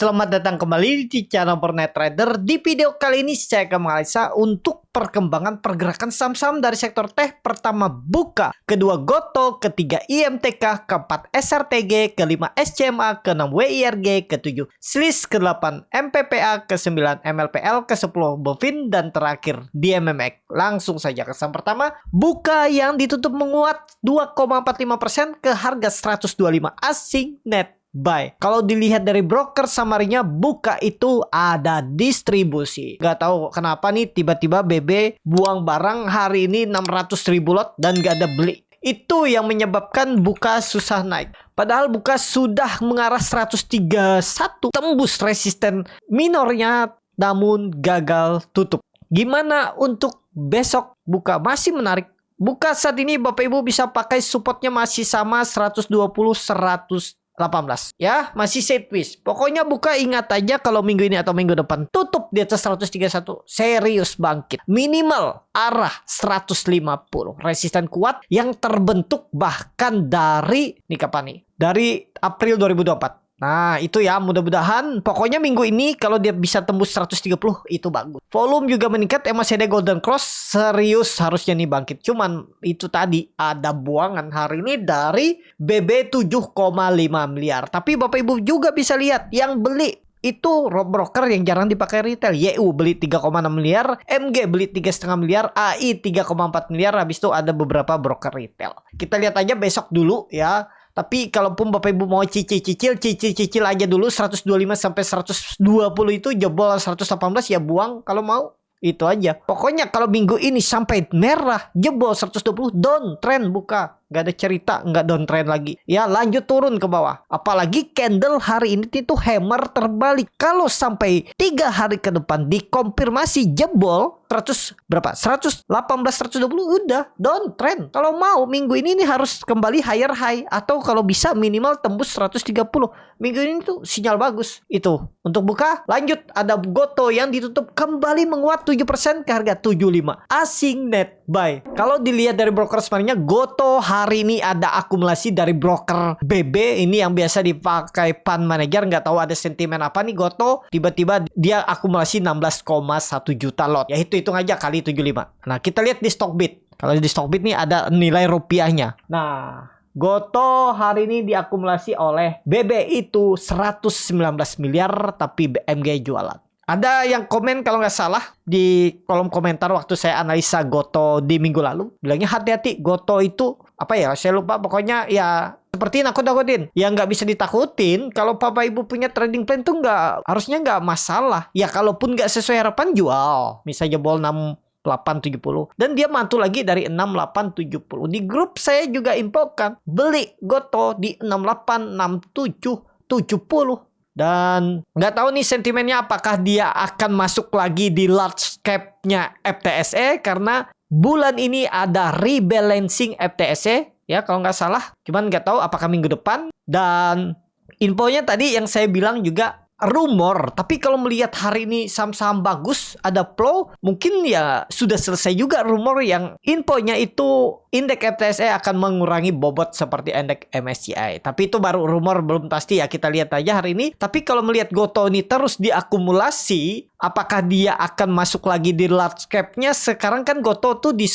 Selamat datang kembali di channel Bernet Trader. Di video kali ini saya akan menganalisa untuk perkembangan pergerakan saham-saham dari sektor teh. Pertama buka, kedua Goto, ketiga IMTK, keempat SRTG, kelima SCMA, keenam WIRG, ketujuh SLIS, ke-8 MPPA, ke-9 MLPL, ke-10 Bovin, dan terakhir di MMX. Langsung saja ke saham pertama, buka yang ditutup menguat 2,45% ke harga 125 asing net buy. Kalau dilihat dari broker summary-nya, buka itu ada distribusi. Gak tahu kenapa nih tiba-tiba BB buang barang hari ini 600.000 lot dan gak ada beli. Itu yang menyebabkan buka susah naik. Padahal buka sudah mengarah 131, tembus resisten minornya namun gagal tutup. Gimana untuk besok? Buka masih menarik. Buka saat ini Bapak Ibu bisa pakai supportnya masih sama 120, 118 ya, masih sideways. Pokoknya buka ingat aja kalau minggu ini atau minggu depan tutup di atas 131 serius bangkit. Minimal arah 150. Resisten kuat yang terbentuk bahkan dari nih kapan nih? Dari April 2024. Nah itu ya, mudah-mudahan pokoknya minggu ini kalau dia bisa tembus 130 itu bagus. Volume juga meningkat, MACD Golden Cross serius harusnya nih bangkit. Cuman itu tadi ada buangan hari ini dari BB 7,5 miliar. Tapi Bapak Ibu juga bisa lihat yang beli itu broker yang jarang dipakai retail. YU beli 3,6 miliar, MG beli 3,5 miliar, AI 3,4 miliar. Habis itu ada beberapa broker retail. Kita lihat aja besok dulu ya. Tapi kalaupun Bapak Ibu mau cicil aja dulu 125 sampai 120 itu jebol 118 ya buang kalau mau. Itu aja. Pokoknya kalau minggu ini sampai merah jebol 120 down trend buka. Gak ada cerita nggak down trend lagi. Ya lanjut turun ke bawah. Apalagi candle hari ini itu hammer terbalik. Kalau sampai 3 hari ke depan dikonfirmasi jebol 100 berapa? 118, 120 udah down trend. Kalau mau minggu ini nih harus kembali higher high. Atau kalau bisa minimal tembus 130. Minggu ini tuh sinyal bagus. Itu untuk buka. Lanjut ada Goto yang ditutup kembali menguat 7% ke harga 75 asing net buy. Kalau dilihat dari broker sebenarnya Goto hari ini ada akumulasi dari broker BB ini yang biasa dipakai fund manager. Nggak tahu ada sentimen apa nih Goto. Tiba-tiba dia akumulasi 16,1 juta lot. Ya hitung aja kali 75. Nah kita lihat di Stockbit. Kalau di Stockbit nih ada nilai rupiahnya. Nah Goto hari ini diakumulasi oleh BB itu 119 miliar tapi BMG jualan. Ada yang komen kalau nggak salah di kolom komentar waktu saya analisa Goto di minggu lalu. Bilangnya hati-hati Goto itu apa ya, saya lupa pokoknya ya seperti nakut-nakutin. Ya nggak bisa ditakutin. Kalau Bapak Ibu punya trading plan tuh harusnya nggak masalah. Ya kalaupun nggak sesuai harapan jual. Misalnya jebol 6870 dan dia mantul lagi dari 6870. Di grup saya juga infokan beli Goto di 686770. Dan nggak tahu nih sentimennya apakah dia akan masuk lagi di large cap-nya FTSE karena bulan ini ada rebalancing FTSE ya kalau nggak salah. Cuman nggak tahu apakah minggu depan. Dan infonya tadi yang saya bilang juga rumor. Tapi kalau melihat hari ini saham-saham bagus, ada flow, mungkin ya sudah selesai juga rumor yang infonya itu indeks FTSE akan mengurangi bobot seperti indeks MSCI. Tapi itu baru rumor, belum pasti ya, kita lihat aja hari ini. Tapi kalau melihat Goto ini terus diakumulasi, apakah dia akan masuk lagi di large cap-nya? Sekarang kan Goto tuh di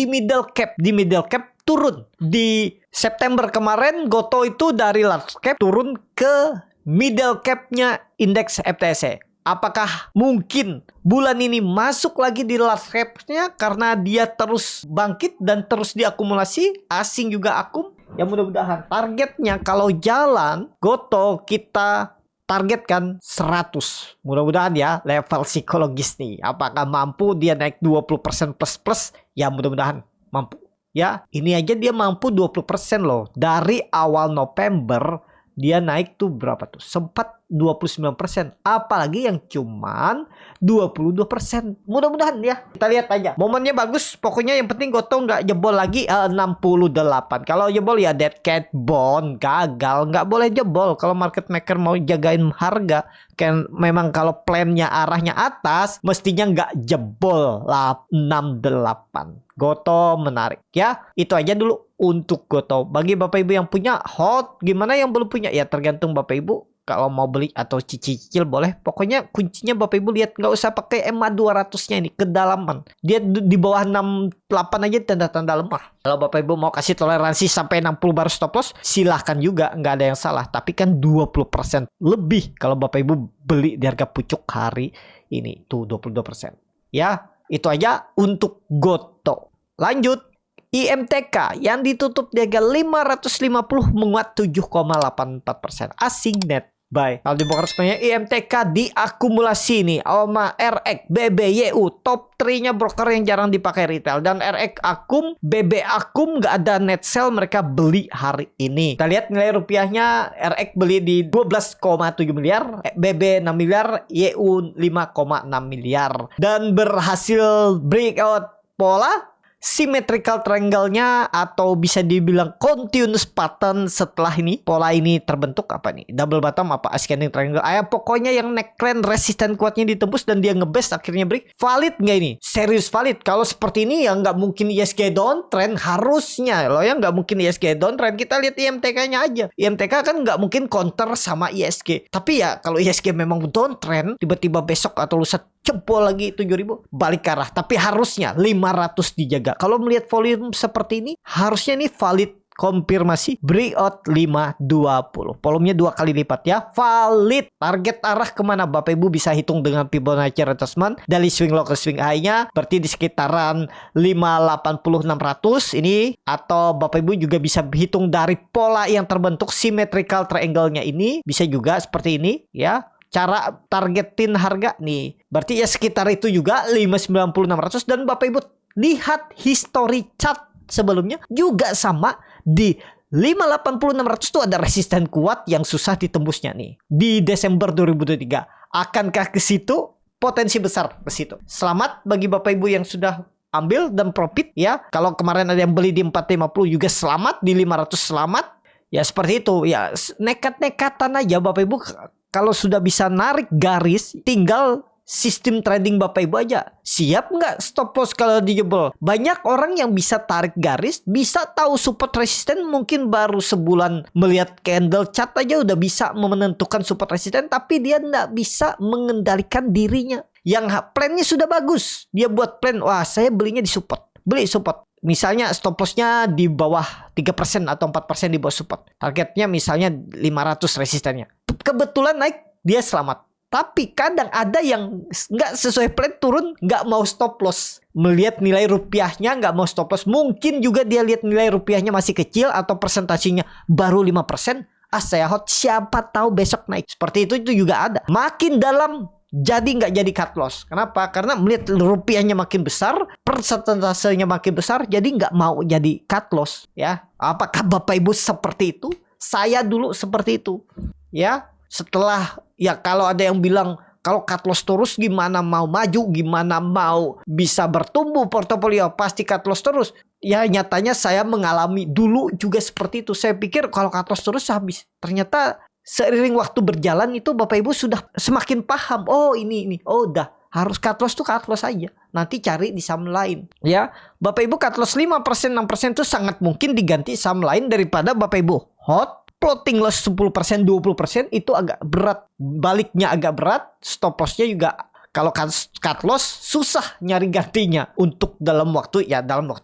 middle cap turun. Di September kemarin Goto itu dari large cap turun ke middle cap-nya indeks FTSE. Apakah mungkin bulan ini masuk lagi di large cap-nya karena dia terus bangkit dan terus diakumulasi, asing juga akum? Ya mudah-mudahan targetnya kalau jalan Goto kita targetkan 100. Mudah-mudahan ya level psikologis nih. Apakah mampu dia naik 20% plus? Ya mudah-mudahan mampu. Ya ini aja dia mampu 20% loh. Dari awal November dia naik tuh berapa tuh? Sempat 29%. Apalagi yang cuman 22%. Mudah-mudahan ya. Kita lihat aja. Momennya bagus. Pokoknya yang penting Goto nggak jebol lagi 68. Kalau jebol ya dead cat bond. Gagal. Nggak boleh jebol. Kalau market maker mau jagain harga. Kan memang kalau plannya arahnya atas. Mestinya nggak jebol 68. Goto menarik ya. Itu aja dulu untuk Goto. Bagi Bapak Ibu yang punya hold, gimana yang belum punya? Ya tergantung Bapak Ibu. kalau mau beli atau cicil boleh. Pokoknya kuncinya Bapak Ibu lihat, nggak usah pakai EMA 200-nya ini, kedalaman. Dia di bawah 68 aja tanda-tanda lemah. Kalau Bapak Ibu mau kasih toleransi sampai 60 baru stop loss, silahkan juga, nggak ada yang salah. Tapi kan 20% lebih kalau Bapak Ibu beli di harga pucuk hari ini tuh 22%. Ya, itu aja untuk Goto. Lanjut. IMTK yang ditutup di harga 550 menguat 7,84%. Asing net buy. Kalau di broker sebenarnya IMTK diakumulasi nih sama RX, BBYU, top 3-nya broker yang jarang dipakai retail. Dan RX akum, BB akum nggak ada net sell, mereka beli hari ini. Kita lihat nilai rupiahnya, RX beli di 12,7 miliar, BB 6 miliar, YU 5,6 miliar. Dan berhasil breakout pola symmetrical triangle-nya atau bisa dibilang continuous pattern setelah ini. Pola ini terbentuk apa nih? Double bottom apa ascending triangle? Pokoknya yang neckline resisten kuatnya ditembus dan dia ngebest akhirnya break. Valid nggak ini? Serius valid. Kalau seperti ini ya nggak mungkin ISG downtrend harusnya loh ya, nggak mungkin ISG downtrend. Kita lihat IMTK-nya aja. IMTK kan nggak mungkin counter sama ISG. Tapi ya kalau ISG memang downtrend, tiba-tiba besok atau lusa jebol lagi 7.000 balik ke arah, tapi harusnya 500 dijaga. Kalau melihat volume seperti ini harusnya ini valid konfirmasi breakout 520, volumenya 2 kali lipat ya, valid. Target arah kemana Bapak Ibu bisa hitung dengan Fibonacci retracement dari swing low ke swing high nya, berarti di sekitaran 580-600 ini, atau Bapak Ibu juga bisa hitung dari pola yang terbentuk symmetrical triangle-nya ini, bisa juga seperti ini ya. Cara targetin harga nih, berarti ya sekitar itu juga 590-600. Dan Bapak Ibu lihat history chart sebelumnya juga sama, di 580-600 itu ada resisten kuat yang susah ditembusnya nih di Desember 2023. Akankah ke situ? Potensi besar ke situ. Selamat bagi Bapak Ibu yang sudah ambil dan profit ya. Kalau kemarin ada yang beli di 450 juga selamat, di 500 selamat. Ya seperti itu ya, nekat-nekatan aja Bapak Ibu. Kalau sudah bisa narik garis, tinggal sistem trading Bapak Ibu aja. Siap nggak stop loss kalau dijebol? Banyak orang yang bisa tarik garis, bisa tahu support resisten, mungkin baru sebulan melihat candle chart aja udah bisa menentukan support resisten, tapi dia nggak bisa mengendalikan dirinya. Yang plannya sudah bagus, dia buat plan, wah saya belinya di support, beli support. Misalnya stop lossnya di bawah 3% atau 4% di bawah support. Targetnya misalnya 500 resistennya. Kebetulan naik, dia selamat. Tapi kadang ada yang nggak sesuai plan, turun, nggak mau stop loss. Melihat nilai rupiahnya nggak mau stop loss. Mungkin juga dia lihat nilai rupiahnya masih kecil atau persentasinya baru 5%. Saya hot, siapa tahu besok naik. Seperti itu juga ada. Makin dalam, jadi nggak jadi cut loss. Kenapa? Karena melihat rupiahnya makin besar, persentasenya makin besar, jadi nggak mau jadi cut loss. Ya, apakah Bapak Ibu seperti itu? Saya dulu seperti itu. Ya, setelah ya kalau ada yang bilang kalau cut loss terus gimana mau maju, gimana mau bisa bertumbuh portofolio, pasti cut loss terus. Ya nyatanya saya mengalami dulu juga seperti itu. Saya pikir kalau cut loss terus habis. Ternyata seiring waktu berjalan itu Bapak Ibu sudah semakin paham. Oh ini, oh udah harus cut loss tuh cut loss aja. Nanti cari di saham lain. Ya, Bapak Ibu cut loss 5%, 6% itu sangat mungkin diganti saham lain daripada Bapak Ibu hot. Plotting loss 10%, 20% itu agak berat. Baliknya agak berat. Stop lossnya juga kalau cut loss susah nyari gantinya untuk dalam waktu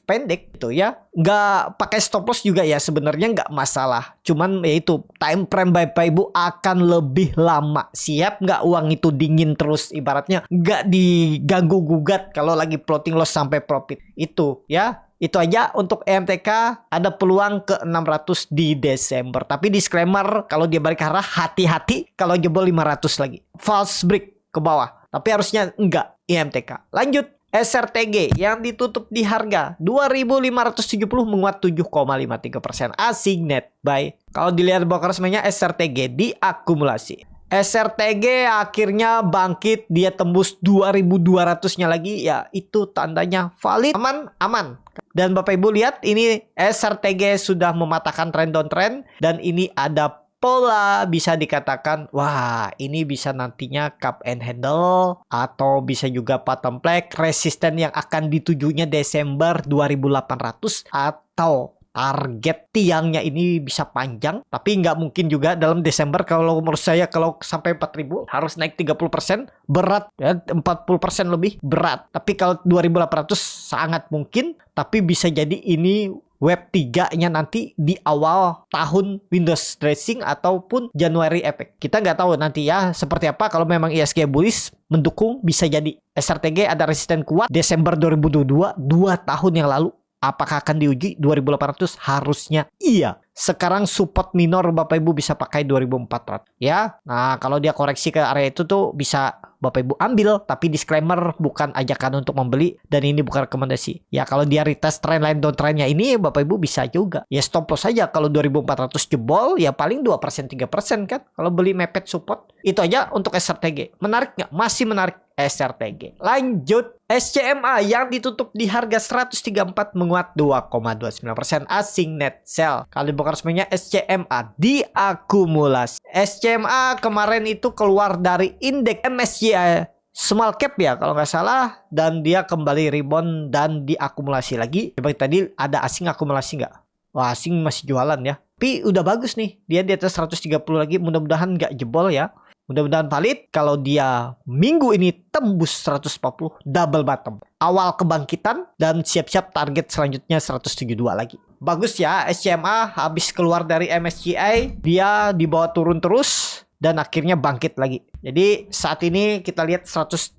pendek gitu ya. Nggak pakai stop loss juga ya sebenarnya nggak masalah. Cuman ya itu time frame Bapak Ibu akan lebih lama. Siap nggak uang itu dingin terus, ibaratnya nggak diganggu gugat kalau lagi plotting loss sampai profit itu ya. Itu aja untuk EMTK, ada peluang ke 600 di Desember. Tapi disclaimer, kalau dia balik ke arah, hati-hati kalau jebol 500 lagi. False break ke bawah. Tapi harusnya enggak EMTK. Lanjut, SRTG yang ditutup di harga 2.570 menguat 7,53%. Asing net buy. Kalau dilihat broker semuanya SRTG diakumulasi. SRTG akhirnya bangkit, dia tembus 2.200-nya lagi, ya itu tandanya valid, aman. Dan Bapak Ibu lihat ini SRTG sudah mematahkan trend downtrend, dan ini ada pola, bisa dikatakan wah ini bisa nantinya cup and handle, atau bisa juga bottom flag resisten yang akan ditujunya Desember 2800 atau target tiangnya ini bisa panjang, tapi nggak mungkin juga dalam Desember. Kalau menurut saya kalau sampai 4.000 harus naik 30%, berat ya, 40% lebih berat. Tapi kalau 2.800 sangat mungkin, tapi bisa jadi ini web 3-nya nanti di awal tahun Windows Dressing ataupun January Effect. Kita nggak tahu nanti ya seperti apa. Kalau memang ISG bullish mendukung, bisa jadi SRTG ada resisten kuat Desember 2022, 2 tahun yang lalu. Apakah akan diuji 2.800? Harusnya iya. Sekarang support minor Bapak Ibu bisa pakai 2.400 ya. Nah, kalau dia koreksi ke area itu tuh bisa Bapak Ibu ambil, tapi disclaimer bukan ajakan untuk membeli dan ini bukan rekomendasi. Ya kalau dia retest trendline downtrendnya ini Bapak Ibu bisa juga. Ya stop loss saja kalau 2.400 jebol ya paling 2% 3% kan. Kalau beli mepet support. Itu aja untuk SRTG. Menarik nggak? Masih menarik SRTG. Lanjut. SCMA yang ditutup di harga 134 menguat 2,29%, asing net sell. Kalau dibuka resminya SCMA diakumulasi. SCMA kemarin itu keluar dari indeks MSCI small cap ya kalau nggak salah, dan dia kembali rebound dan diakumulasi lagi. Seperti tadi ada asing akumulasi nggak? Wah, asing masih jualan ya. Tapi udah bagus nih, dia di atas 130 lagi, mudah-mudahan nggak jebol ya. Mudah-mudahan valid kalau dia minggu ini tembus 140 double bottom. Awal kebangkitan dan siap-siap target selanjutnya 172 lagi. Bagus ya SCMA habis keluar dari MSCI, dia dibawa turun terus dan akhirnya bangkit lagi. Jadi saat ini kita lihat 140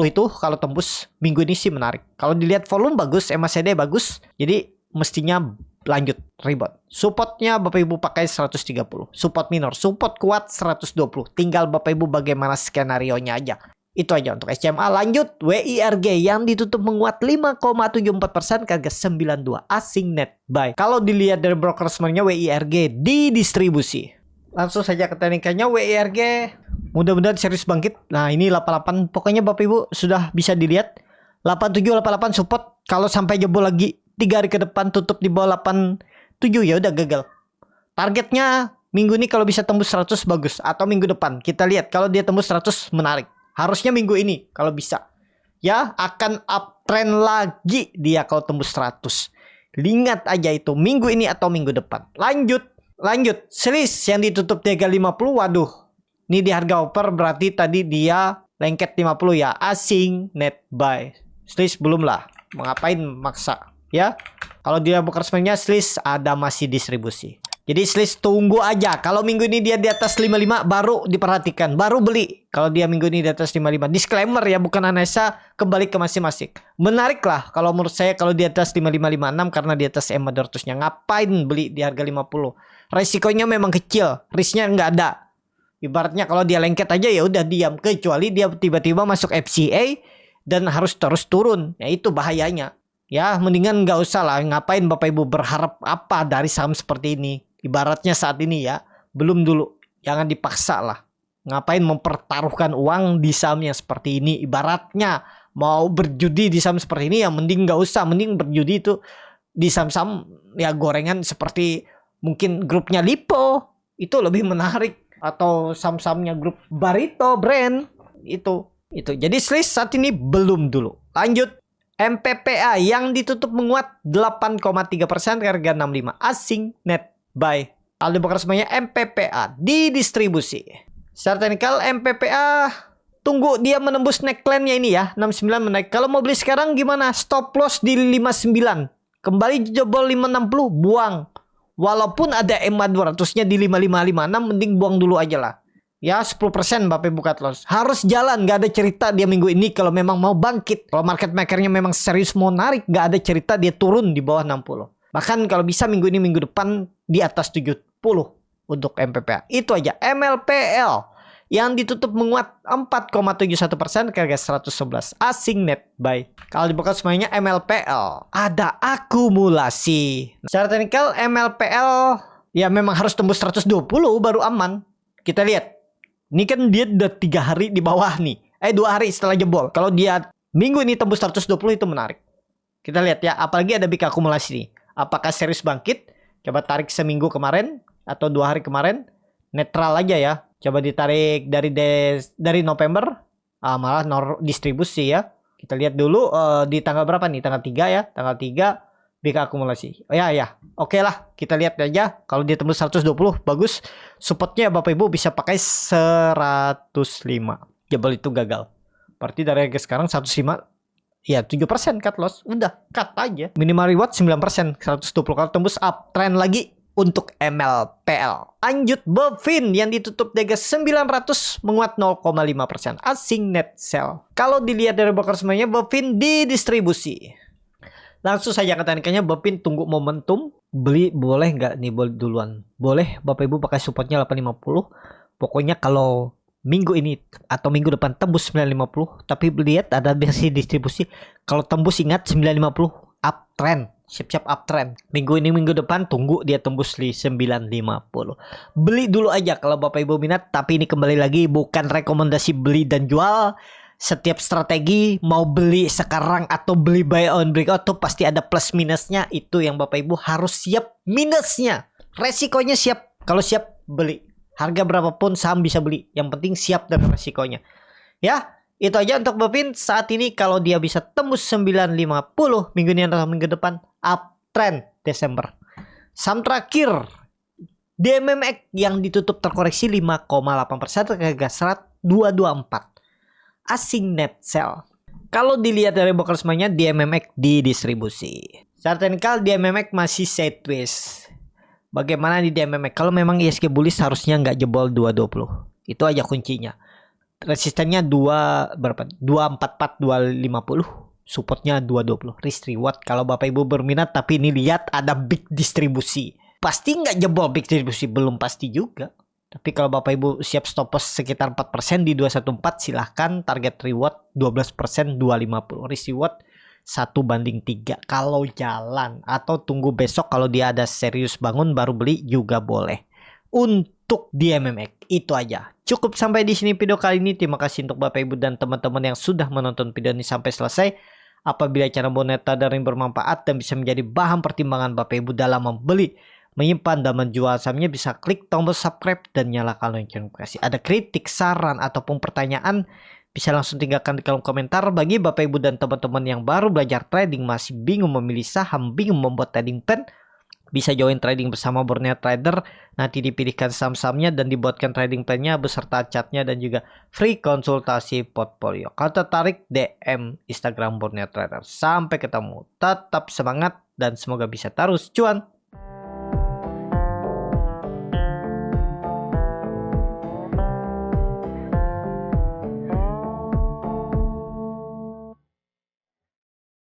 itu kalau tembus minggu ini sih menarik. Kalau dilihat volume bagus, MACD bagus. Jadi mestinya lanjut rebound. Supportnya Bapak Ibu pakai 130. Support minor, support kuat 120. Tinggal Bapak Ibu bagaimana skenario-nya aja. Itu aja untuk SCMA. Lanjut WIRG yang ditutup menguat 5,74% ke harga 92. Asing net buy. Kalau dilihat dari broker semuanya WIRG di distribusi. Langsung saja ke teknikannya WIRG. Mudah-mudahan serius bangkit. Nah ini 88. Pokoknya Bapak Ibu sudah bisa dilihat. 87, 88 support. Kalau sampai jebol lagi 3 hari ke depan tutup di bawah 87 ya udah gagal. Targetnya minggu ini kalau bisa tembus 100 bagus, atau minggu depan. Kita lihat kalau dia tembus 100 menarik. Harusnya minggu ini kalau bisa. Ya akan uptrend lagi dia kalau tembus 100. Ingat aja itu minggu ini atau minggu depan. Lanjut. Selis yang ditutup 350. Waduh. Ini di harga over berarti tadi dia lengket 50 ya. Asing net buy. Selis belum lah. Mau ngapain maksa. Ya, kalau dia buka resminya selis ada masih distribusi. Jadi selis tunggu aja. Kalau minggu ini dia di atas 55 baru diperhatikan, baru beli. Kalau dia minggu ini di atas 55. Disclaimer ya, bukan analisa, kembali ke masing-masing. Menarik lah kalau menurut saya kalau di atas 5556 karena di atas EMA 200-nya. Ngapain beli di harga 50? Resikonya memang kecil, risknya nggak ada. Ibaratnya kalau dia lengket aja ya udah diam, kecuali dia tiba-tiba masuk FCA dan harus terus turun. Ya itu bahayanya. Ya mendingan nggak usah lah. Ngapain Bapak Ibu berharap apa dari saham seperti ini. Ibaratnya saat ini ya. Belum dulu. Jangan dipaksa lah. Ngapain mempertaruhkan uang di saham yang seperti ini. Ibaratnya mau berjudi di saham seperti ini ya mending nggak usah. Mending berjudi itu di saham-saham ya gorengan seperti mungkin grupnya Lipo. Itu lebih menarik. Atau saham-sahamnya grup Barito Brand. Itu. Jadi selis saat ini belum dulu. Lanjut. MPPA yang ditutup menguat 8,3% ke harga 65. Asing net buy. Aldo Bakar semuanya MPPA di distribusi. Secara teknikal MPPA tunggu dia menembus neckline-nya ini ya. 69 menaik. Kalau mau beli sekarang gimana? Stop loss di 59. Kembali jebol 560 buang. Walaupun ada EMA 200-nya di 5556 mending buang dulu aja lah. Ya 10% Bapak Ibu cut loss. Harus jalan, gak ada cerita dia minggu ini kalau memang mau bangkit. Kalau market makernya memang serius mau narik, gak ada cerita dia turun di bawah 60. Bahkan kalau bisa minggu ini minggu depan di atas 70 untuk MPPA. Itu aja. MLPL yang ditutup menguat 4,71% ke harga 111. Asing net buy. Kalau dibuka semuanya MLPL ada akumulasi. Secara teknikal MLPL ya memang harus tembus 120 baru aman. Kita lihat. Ini kan dia udah 3 hari di bawah nih. 2 hari setelah jebol. Kalau dia minggu ini tembus 120 itu menarik. Kita lihat ya. Apalagi ada big akumulasi nih. Apakah serius bangkit? Coba tarik seminggu kemarin. Atau 2 hari kemarin. Netral aja ya. Coba ditarik dari November. Malah distribusi ya. Kita lihat dulu di tanggal berapa nih? Tanggal 3 ya. Tanggal 3. big akumulasi. Oh ya. Oke lah, kita lihat aja. Kalau dia tembus 120 bagus. Supportnya Bapak Ibu bisa pakai 105. Jebol itu gagal. Berarti dari harga sekarang 105, ya 7% cut loss. Udah, cut aja. Minimal reward 9%, 120 kalau tembus uptrend lagi untuk MLPL. Lanjut Bovin yang ditutup di harga 900 menguat 0,5%. Asing net sell. Kalau dilihat dari broker semuanya, Bovin didistribusi. Langsung saja katakannya Bovin tunggu momentum. Beli boleh nggak nih duluan? Boleh, Bapak Ibu pakai supportnya 850. Pokoknya kalau minggu ini atau minggu depan tembus 950, tapi lihat ada versi distribusi. Kalau tembus ingat 950 uptrend. Siap-siap uptrend. Minggu ini minggu depan tunggu dia tembus di 950. Beli dulu aja kalau Bapak Ibu minat, tapi ini kembali lagi bukan rekomendasi beli dan jual. Setiap strategi mau beli sekarang atau beli buy on breakout tuh pasti ada plus minusnya. Itu yang Bapak Ibu harus siap minusnya. Resikonya siap. Kalau siap beli. Harga berapapun saham bisa beli. Yang penting siap dengan resikonya. Ya. Itu aja untuk Bovin saat ini. Kalau dia bisa tembus 950 minggu ini atau minggu depan, uptrend Desember. Saham terakhir DMMX yang ditutup terkoreksi 5,8% ke harga 224. Asing net sell. Kalau dilihat dari broker semuanya, DMMX didistribusi. Secara teknikal DMMX masih sideways. Bagaimana di DMMX? Kalau memang ISG bullish harusnya nggak jebol 220. Itu aja kuncinya. Resistennya 244 250, supportnya 220. Risk reward kalau Bapak Ibu berminat, tapi ini lihat ada big distribusi. Pasti nggak jebol big distribusi, belum pasti juga. Tapi kalau Bapak Ibu siap stop loss sekitar 4% di 214, silahkan. Target reward 12% 250. Risk reward 1:3 kalau jalan, atau tunggu besok kalau dia ada serius bangun baru beli juga boleh. Untuk DMMX itu aja. Cukup sampai di sini video kali ini. Terima kasih untuk Bapak Ibu dan teman-teman yang sudah menonton video ini sampai selesai. Apabila channel Boneta dari bermanfaat dan bisa menjadi bahan pertimbangan Bapak Ibu dalam membeli, menyimpan dan menjual sahamnya, bisa klik tombol subscribe dan nyalakan lonceng notifikasi. Ada kritik, saran ataupun pertanyaan, bisa langsung tinggalkan di kolom komentar. Bagi Bapak Ibu dan teman-teman yang baru belajar trading, masih bingung memilih saham, bingung membuat trading plan, bisa join trading bersama Borneo Trader. Nanti dipilihkan saham-sahamnya dan dibuatkan trading plan-nya beserta chartnya dan juga free konsultasi portfolio. Kalau tertarik, DM Instagram Borneo Trader. Sampai ketemu. Tetap semangat dan semoga bisa terus cuan.